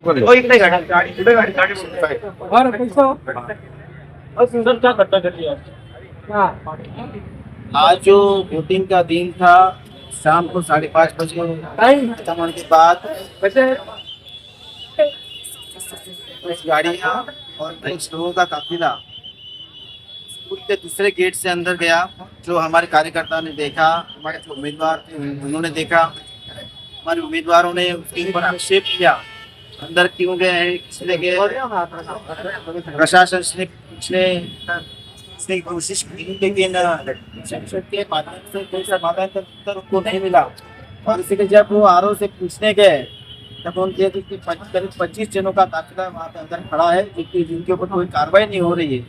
ओ इकडे गाडी पुढे गाडी और कैसा हो? और सुंदर क्या करता करती है हाँ आज जो वोटिंग का दिन था, शाम को 5:30 बजे टाइम खत्म होने के बाद वैसे कुछ गाड़ियाँ और कुछ लोगों का काफिला स्कूल के दूसरे गेट से अंदर गया। जो हमारे कार्यकर्ता ने देखा, हमारे जो उम्मीदवार थे उन्होंने देखा, हमारे उम्मीदवारों ने उसके ऊपर आक्षेप किया, अंदर क्यों गए हैं, किसने गए हैं। प्रशासन ने पूछने की कोशिश की, लेकिन संसद के माध्यम से कोई समाधान का उत्तर उनको नहीं मिला। और इसीलिए जब वो आरओ से पूछने गए तब उनके करीब 25 जनों का काफिला वहाँ पे अंदर खड़ा है, जिनके ऊपर कोई कार्रवाई नहीं हो रही है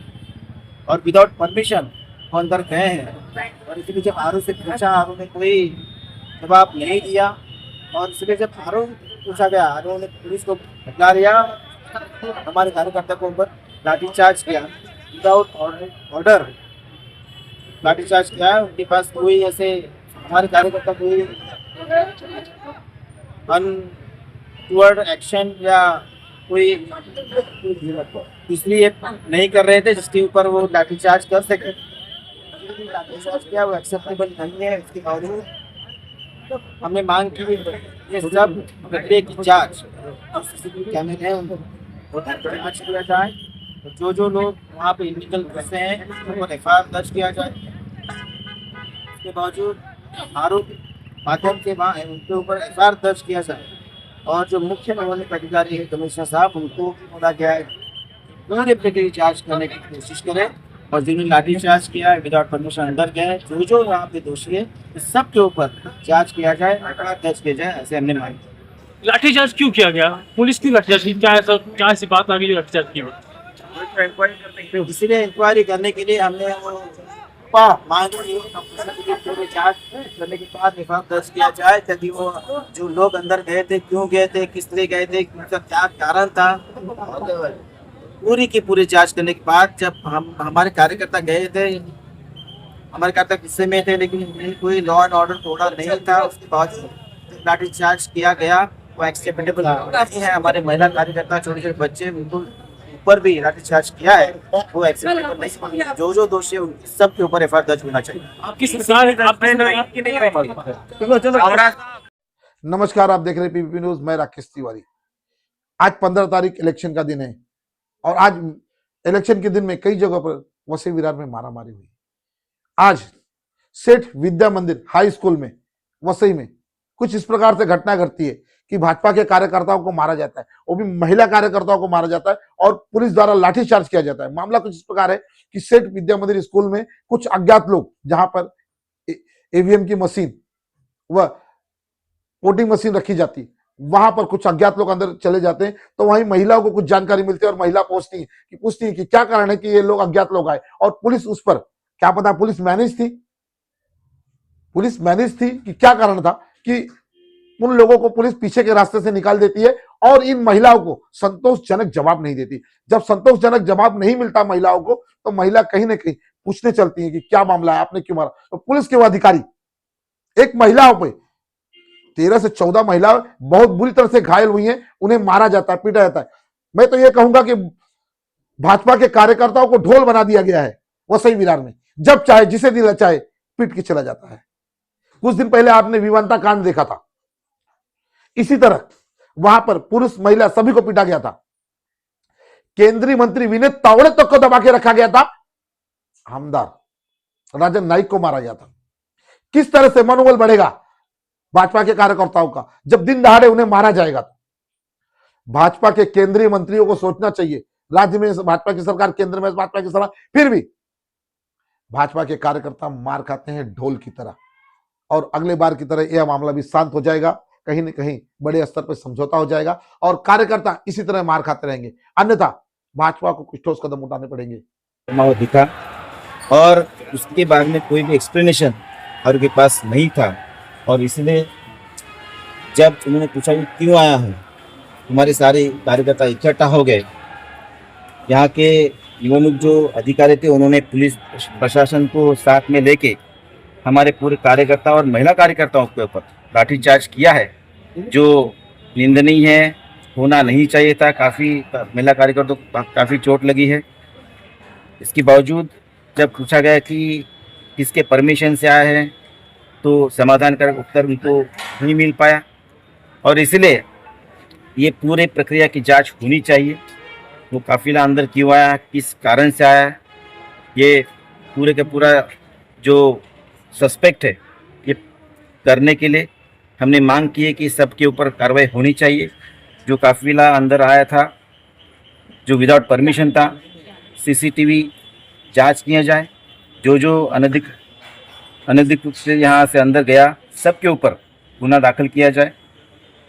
और विदाउट परमिशन वो अंदर गए हैं। और इसीलिए जब आरओ से पूछा, आरओ ने कोई जवाब नहीं दिया। और इसलिए जब आरओ पूछा गया, आरओ ने पुलिस को बता दिया, हमारे कार्यकर्ता को ऊपर लाठीचार्ज किया, विदाउट ऑर्डर लाठीचार्ज किया। उनके पास कोई ऐसे हमारे कार्यकर्ता कोई अनटूवर्ड एक्शन या कोई इसलिए नहीं कर रहे थे जिसके ऊपर वो लाठीचार्ज कर सके। लाठीचार्ज किया वो एक्सेप्टेबल नहीं है। इसके बावजूद हमने मांग की ये सब घटने की जांच सीसीटीवी कैमरे हैं उनको जांच किया जाए। जो लोग वहाँ पे इलीगल फंसे हैं उनको एफआईआर दर्ज किया जाए। इसके बावजूद आरोप माध्यम से वहाँ उनके ऊपर एफआईआर दर्ज किया जाए। और जो मुख्य निगरानी अधिकारी है कमिश्नर साहब, उनको बोला गया है पूरे प्रक्रिया जांच करने की कोशिश करें। और जिन्होंने लाठी चार्ज किया है विदाउट परमिशन अंदर गए, जो यहाँ पे दोषी है सब के ऊपर जांच किया जाए, एफआईआर दर्ज किया जाए, ऐसे हमने मांग की। लाठीचार्ज क्यों किया गया? पुलिस क्यों लाठीचार्ज की? क्या ऐसी बात आ गई जो लाठीचार्ज की? इसीलिए इंक्वायरी करने के लिए हमने मांग की जांच करने के बाद एफआईआर दर्ज किया जाए, ताकि वो जो लोग अंदर गए थे क्यों गए थे, किस लिए गए थे, उनका क्या कारण था, पूरी की पूरी जांच करने के बाद जब हमारे कार्यकर्ता गए थे, हमारे कार्यकर्ता गुस्से में थे, लेकिन कोई लॉ एंड ऑर्डर तोड़ा नहीं था। उसके बाद लाठी चार्ज किया गया, वो एक्सेप्टेबल नहीं है। हमारे महिला कार्यकर्ता, छोटे छोटे बच्चे, उनको ऊपर भी लाठी चार्ज किया है, वो एक्सेप्टेबल नहीं है। जो दोषी है सब के ऊपर एफआईआर दर्ज होना चाहिए। आपकी सरकार नमस्कार, आप देख रहे हैं पीपीपी न्यूज। मैं राकेश तिवारी। आज 15 तारीख इलेक्शन का दिन है और आज इलेक्शन के दिन में कई जगहों पर वसई विरार में मारामारी हुई। आज सेठ विद्या मंदिर हाई स्कूल में वसई में कुछ इस प्रकार से घटना घटती है कि भाजपा के कार्यकर्ताओं को मारा जाता है, वो भी महिला कार्यकर्ताओं को मारा जाता है और पुलिस द्वारा लाठीचार्ज किया जाता है। मामला कुछ इस प्रकार है कि सेठ विद्या मंदिर स्कूल में कुछ अज्ञात लोग, जहां पर ईवीएम की मशीन व वोटिंग मशीन रखी जाती, वहां पर कुछ अज्ञात लोग अंदर चले जाते हैं। तो वहीं महिलाओं को कुछ जानकारी मिलती है और महिला पूछती है कि क्या कारण है कि ये लोग अज्ञात लोग आए। और पुलिस उस पर, क्या पता पुलिस मैनेज थी कि क्या कारण था कि उन लोगों को पुलिस पीछे के रास्ते से निकाल देती है और इन महिलाओं को संतोषजनक जवाब नहीं देती। जब संतोषजनक जवाब नहीं मिलता महिलाओं को, तो महिला कहीं ना कहीं पूछने चलती है कि क्या मामला है, आपने क्यों मारा। तो पुलिस के वो अधिकारी एक महिलाओं पे 13 से 14 महिला बहुत बुरी तरह से घायल हुई हैं, उन्हें मारा जाता है, पीटा जाता है। मैं तो ये कहूंगा कि भाजपा के कार्यकर्ताओं को ढोल बना दिया गया है वसई विरार में। जब चाहे, जिसे दिल चाहे पीट के चला जाता है। कुछ दिन पहले आपने विवांता कांड देखा था, इसी तरह वहां पर पुरुष महिला सभी को पीटा गया था। केंद्रीय मंत्री विनय तावड़े तक को दबा के रखा गया था। हमदार राजन नाइक को मारा गया था। किस तरह से मनोबल बढ़ेगा भाजपा के कार्यकर्ताओं का जब दिन दहाड़े उन्हें मारा जाएगा। तो भाजपा के केंद्रीय मंत्रियों को सोचना चाहिए, राज्य में भाजपा की सरकार, केंद्र में भाजपा की सरकार, फिर भी भाजपा के कार्यकर्ता मार खाते हैं ढोल की तरह। और अगले बार की तरह यह मामला भी शांत हो जाएगा, कहीं न कहीं बड़े स्तर पर समझौता हो जाएगा और कार्यकर्ता इसी तरह मार खाते रहेंगे, अन्यथा भाजपा को कुछ ठोस कदम उठाने पड़ेंगे। दिखा और उसके बाद में कोई भी एक्सप्लेनेशन उनके पास नहीं था। और इसलिए जब उन्होंने पूछा कि क्यों आया है, हमारे सारे कार्यकर्ता इकट्ठा हो गए। यहाँ के निवडणूक जो अधिकारी थे उन्होंने पुलिस प्रशासन को साथ में लेके हमारे पूरे कार्यकर्ता और महिला कार्यकर्ताओं के ऊपर लाठीचार्ज किया है, जो निंदनीय है होना नहीं चाहिए था। काफ़ी महिला कार्यकर्ताओं को काफ़ी चोट लगी है। इसके बावजूद जब पूछा गया कि किसके परमिशन से आया है तो समाधानकारक उत्तर उनको नहीं मिल पाया, और इसलिए ये पूरे प्रक्रिया की जांच होनी चाहिए। वो काफिला अंदर क्यों आया, किस कारण से आया, ये पूरे का पूरा जो सस्पेक्ट है ये करने के लिए हमने मांग की है कि सबके ऊपर कार्रवाई होनी चाहिए। जो काफिला अंदर आया था जो विदाउट परमिशन था, सीसीटीवी जांच किया जाए। जो अनधिकृत रूप से यहाँ से अंदर गया सबके ऊपर गुना दाखिल किया जाए।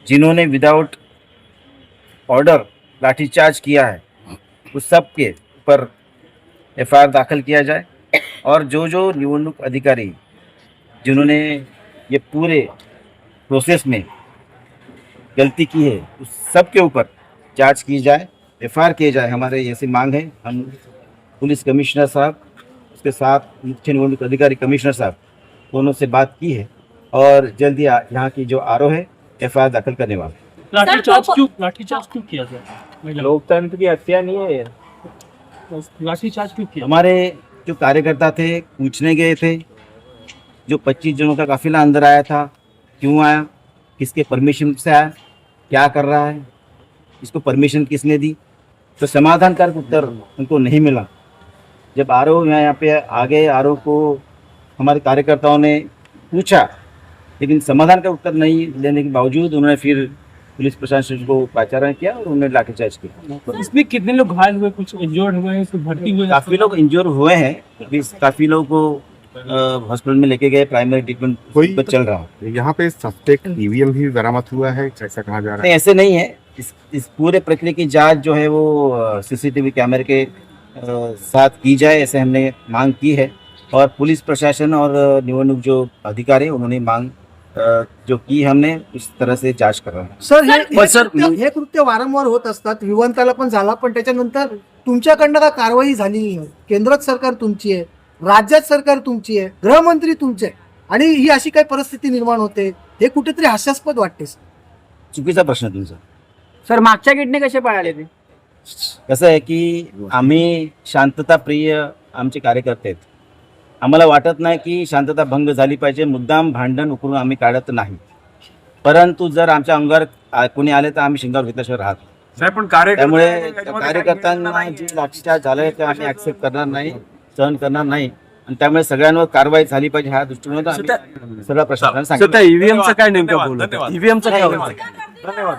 जिन्होंने विदाउट ऑर्डर लाठीचार्ज किया है उस सब के ऊपर एफआईआर दाखिल किया जाए, और जो निवडणूक अधिकारी जिन्होंने ये पूरे प्रोसेस में गलती की है उस सब के ऊपर जांच की जाए, एफआईआर किए जाए। हमारे ऐसी मांग है। हम पुलिस कमिश्नर साहब, उसके साथ मुख्य निवडणूक अधिकारी कमिश्नर साहब दोनों से बात की है, और जल्द ही यहाँ की जो आरोप है एफआईआर दाखिल करने वाले। लाठीचार्ज क्यों किया गया? लोकतंत्र की हत्या नहीं है ये। लाठीचार्ज क्यों किया? हमारे जो कार्यकर्ता थे पूछने गए थे, जो 25 जनों का काफिला अंदर आया था, क्यों आया, किसके परमिशन से आया, क्या कर रहा है, इसको परमिशन किसने दी, तो समाधानकारक उत्तर उनको नहीं मिला। जब आरोप यहाँ पे आ गए, आरोप को हमारे कार्यकर्ताओं ने पूछा, लेकिन समाधान का उत्तर नहीं देने के बावजूद उन्होंने फिर पुलिस प्रशासन को पाचारण किया और उन्होंने लाठीचार्ज किया। तो इसमें कितने लोग घायल हुए, कुछ इंजर्ड हुए हैं, कुछ भर्ती हुए? काफी लोग इंजर हुए हैं, अभी काफी लोगों को हॉस्पिटल में लेके गए, प्राइमरी ट्रीटमेंट पर चल रहा है। यहाँ पे सस्पेक्ट ईवीएम भी बरामद हुआ है, ऐसा कहा जा रहा है। नहीं, ऐसे नहीं है। इस पूरे प्रक्रिया की जांच जो है वो सीसीटीवी कैमरे के साथ की जाए, ऐसे हमने मांग की है। और पुलिस प्रशासन और निवडणूक जो अधिकारी उन्होंने मांग जो की, हमने उस तरह से जांच कर रहे हैं। सर पण सर, हे कृत्य वारंवार होत असतात. विमानतळाला पण झाला, पण त्याच्यानंतर तुमच्याकडनं का कारवाई झाली नाही? केंद्रात सरकार तुमची आहे, राज्यात सरकार तुमची आहे, गृहमंत्री तुमचे आहे, आणि ही अशी काही परिस्थिती निर्माण होते, हे कुठेतरी हास्यास्पद वाटते. चुकीचा प्रश्न आहे तुमचा. सर मागच्या गेटने कसे पळाले ते? कसं आहे की आम्ही शांतताप्रिय आमचे कार्यकर्ते आहेत. आम्हाला वाटत नाही की शांतता भंग झाली पाहिजे. मुद्दाम भांडण उकरून आम्ही काढत नाही, परंतु जर आमच्या अंगावर कोणी आले तर आम्ही शिंगावर घेतल्याशिवाय राहत नाही. साहेब पण त्यामुळे कार्यकर्त्यांना जी लाठीचार्ज झालाय ते आम्ही ऍक्सेप्ट करणार नाही, सहन करणार नाही, आणि त्यामुळे सगळ्यांवर कारवाई झाली पाहिजे ह्या दृष्टीने आम्ही सगळ्या प्रशासनाला सांगितलं. ईव्हीएमचं काय नेमकं बोललं? ईव्हीएमचं काय? धन्यवाद.